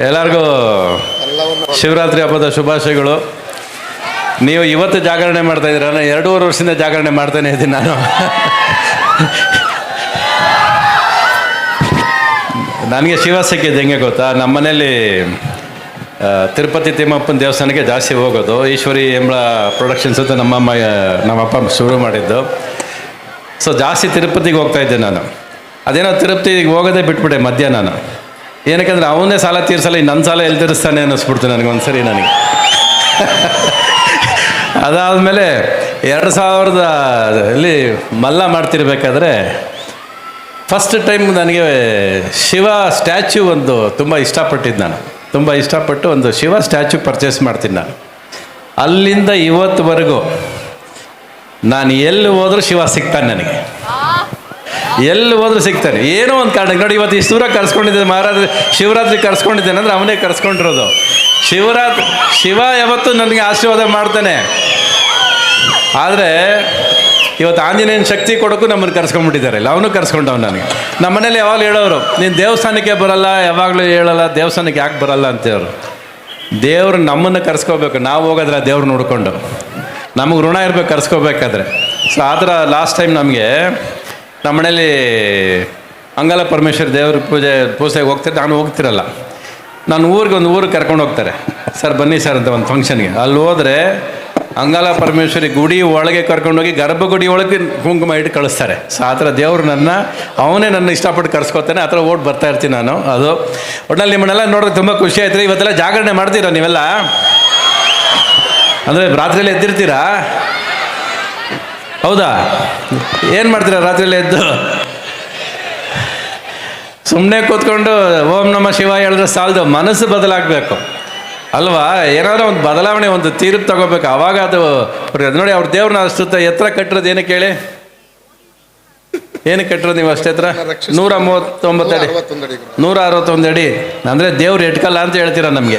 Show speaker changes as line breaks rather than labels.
ಎಲ್ಲರಿಗೂ ಶಿವರಾತ್ರಿ ಹಬ್ಬದ ಶುಭಾಶಯಗಳು. ನೀವು ಇವತ್ತು ಜಾಗರಣೆ ಮಾಡ್ತಾ ಇದ್ದೀರ, ನಾನು 2.5 ವರ್ಷದಿಂದ ಜಾಗರಣೆ ಮಾಡ್ತಾನೆ ಇದ್ದೀನಿ ನಾನು. ನನಗೆ ಶಿವ ಸಿಕ್ಕಿದ್ದು ಹೆಂಗೆ ಗೊತ್ತಾ, ನಮ್ಮ ಮನೇಲಿ ತಿರುಪತಿ ತಿಮ್ಮಪ್ಪನ ದೇವಸ್ಥಾನಕ್ಕೆ ಜಾಸ್ತಿ ಹೋಗೋದು. ಈಶ್ವರಿ ಎಂಬ ಪ್ರೊಡಕ್ಷನ್ಸ್ ಅಂತ ನಮ್ಮಪ್ಪ ಶುರು ಮಾಡಿದ್ದು. ಸೊ ಜಾಸ್ತಿ ತಿರುಪತಿಗೆ ಹೋಗ್ತಾ ಇದ್ದೆ ನಾನು. ಅದೇನೋ ತಿರುಪತಿಗೆ ಹೋಗೋದೇ ಬಿಟ್ಬಿಟ್ಟೆ ಮಧ್ಯ ನಾನು. ಏನಕ್ಕೆ ಅವನೇ ಸಾಲ ತೀರ್ಸಲ್ಲ, ನನ್ನ ಸಾಲ ಎಲ್ಲಿ ತೀರಿಸ್ತಾನೆ ಅನ್ನಿಸ್ಬಿಡ್ತು ನನಗೆ ಒಂದ್ಸರಿ. ನನಗೆ ಅದಾದಮೇಲೆ 2000 ಮಲ್ಲ ಮಾಡ್ತಿರ್ಬೇಕಾದ್ರೆ ಫಸ್ಟ್ ಟೈಮ್ ನನಗೆ ಶಿವ ಸ್ಟ್ಯಾಚ್ಯೂ ಒಂದು ತುಂಬ ಇಷ್ಟಪಟ್ಟಿದ್ದು. ನಾನು ತುಂಬ ಇಷ್ಟಪಟ್ಟು ಒಂದು ಶಿವ ಸ್ಟ್ಯಾಚ್ಯೂ ಪರ್ಚೇಸ್ ಮಾಡ್ತೀನಿ ನಾನು. ಅಲ್ಲಿಂದ ಇವತ್ತುವರೆಗೂ ನಾನು ಎಲ್ಲಿ ಹೋದರೂ ಶಿವ ಸಿಗ್ತಾನೆ ನನಗೆ, ಎಲ್ಲಿ ಹೋದ್ರೂ ಸಿಗ್ತಾನೆ. ಏನೋ ಒಂದು ಕಾರಣಕ್ಕೆ ನೋಡಿ, ಇವತ್ತು ಇಷ್ಟು ದೂರ ಕರ್ಸ್ಕೊಂಡಿದ್ದೆ ಮಹಾರಾಜ, ಶಿವರಾತ್ರಿ ಕರ್ಸ್ಕೊಂಡಿದ್ದೇನೆ ಅಂದರೆ ಅವನೇ ಕರ್ಸ್ಕೊಂಡಿರೋದು. ಶಿವ ಯಾವತ್ತೂ ನನಗೆ ಆಶೀರ್ವಾದ ಮಾಡ್ತಾನೆ. ಆದರೆ ಇವತ್ತು ಆಂಜನೇಯನ ಶಕ್ತಿ ಕೊಡೋಕ್ಕೂ ನಮ್ಮನ್ನು ಕರ್ಸ್ಕೊಂಡ್ಬಿಟ್ಟಿದ್ದಾರೆ. ಇಲ್ಲ, ಅವನು ಕರ್ಸ್ಕೊಂಡವ್ ನನಗೆ. ನಮ್ಮ ಮನೇಲಿ ಯಾವಾಗಲೂ ಹೇಳೋರು, ನೀನು ದೇವಸ್ಥಾನಕ್ಕೆ ಬರಲ್ಲ, ಯಾವಾಗಲೂ ಹೇಳಲ್ಲ, ದೇವಸ್ಥಾನಕ್ಕೆ ಯಾಕೆ ಬರಲ್ಲ ಅಂತೇವರು. ದೇವ್ರು ನಮ್ಮನ್ನು ಕರ್ಸ್ಕೋಬೇಕು, ನಾವು ಹೋಗೋದ್ರೆ ದೇವ್ರು ನೋಡಿಕೊಂಡು ನಮಗೆ ಋಣ ಇರಬೇಕು ಕರ್ಸ್ಕೋಬೇಕಾದ್ರೆ. ಸೊ ಆ ಥರ ಲಾಸ್ಟ್ ಟೈಮ್ ನಮಗೆ ನಮ್ಮ ಮನೇಲಿ ಅಂಗಾಲ ಪರಮೇಶ್ವರಿ ದೇವ್ರ ಪೂಜೆಗೆ ಹೋಗ್ತಾರೆ. ನಾನು ಹೋಗ್ತಿರಲ್ಲ, ನಾನು ಒಂದು ಊರಿಗೆ ಕರ್ಕೊಂಡು ಹೋಗ್ತಾರೆ. ಸರ್ ಬನ್ನಿ ಸರ್ ಅಂತ ಒಂದು ಫಂಕ್ಷನ್ಗೆ. ಅಲ್ಲಿ ಹೋದರೆ ಅಂಗಾಲ ಪರಮೇಶ್ವರಿ ಗುಡಿ ಒಳಗೆ ಕರ್ಕೊಂಡೋಗಿ ಗರ್ಭಗುಡಿ ಒಳಗೆ ಕುಂಕುಮ ಇಟ್ಟು ಕಳಿಸ್ತಾರೆ. ಸೊ ಆ ಥರ ದೇವರು ಅವನೇ ನನ್ನ ಇಷ್ಟಪಟ್ಟು ಕರ್ಸ್ಕೊತಾನೆ. ಆ ಥರ ಓಟ್ ಬರ್ತಾ ಇರ್ತೀನಿ ನಾನು. ಅದು ಒಟ್ಟಲ್ಲಿ ನಿಮ್ಮನ್ನೆಲ್ಲ ನೋಡಿದ್ರೆ ತುಂಬ ಖುಷಿ ಆಯ್ತು. ಇವತ್ತೆಲ್ಲ ಜಾಗರಣೆ ಮಾಡ್ತೀರಾ ನೀವೆಲ್ಲ? ಅಂದರೆ ರಾತ್ರಿಯಲ್ಲೇ ಎದ್ದಿರ್ತೀರಾ? ಹೌದಾ? ಏನು ಮಾಡ್ತೀರಾ ರಾತ್ರಿಯಲ್ಲೇ ಎದ್ದು? ಸುಮ್ಮನೆ ಕೂತ್ಕೊಂಡು ಓಂ ನಮಃ ಶಿವ ಹೇಳಿದ್ರೆ ಸಾಲದು, ಮನಸ್ಸು ಬದಲಾಗಬೇಕು ಅಲ್ವಾ? ಏನಾದರೂ ಒಂದು ಬದಲಾವಣೆ, ಒಂದು ತೀರ್ಪು ತಗೋಬೇಕು. ಆವಾಗ ಅದು ನೋಡಿ, ಅವ್ರ ದೇವ್ರನ್ನ ಅಷ್ಟು ಎತ್ತರ ಕಟ್ಟಿರೋದು ಏನಕ್ಕೆ ಹೇಳಿ? ಏನಕ್ಕೆ ಕಟ್ಟಿರೋದು ನೀವು ಅಷ್ಟು ಎತ್ತರ? 139 ಅಡಿ, 161 ಅಡಿ. ಅಂದರೆ ದೇವ್ರು ಎಟ್ಕಲ್ಲ ಅಂತ ಹೇಳ್ತೀರಾ ನಮಗೆ.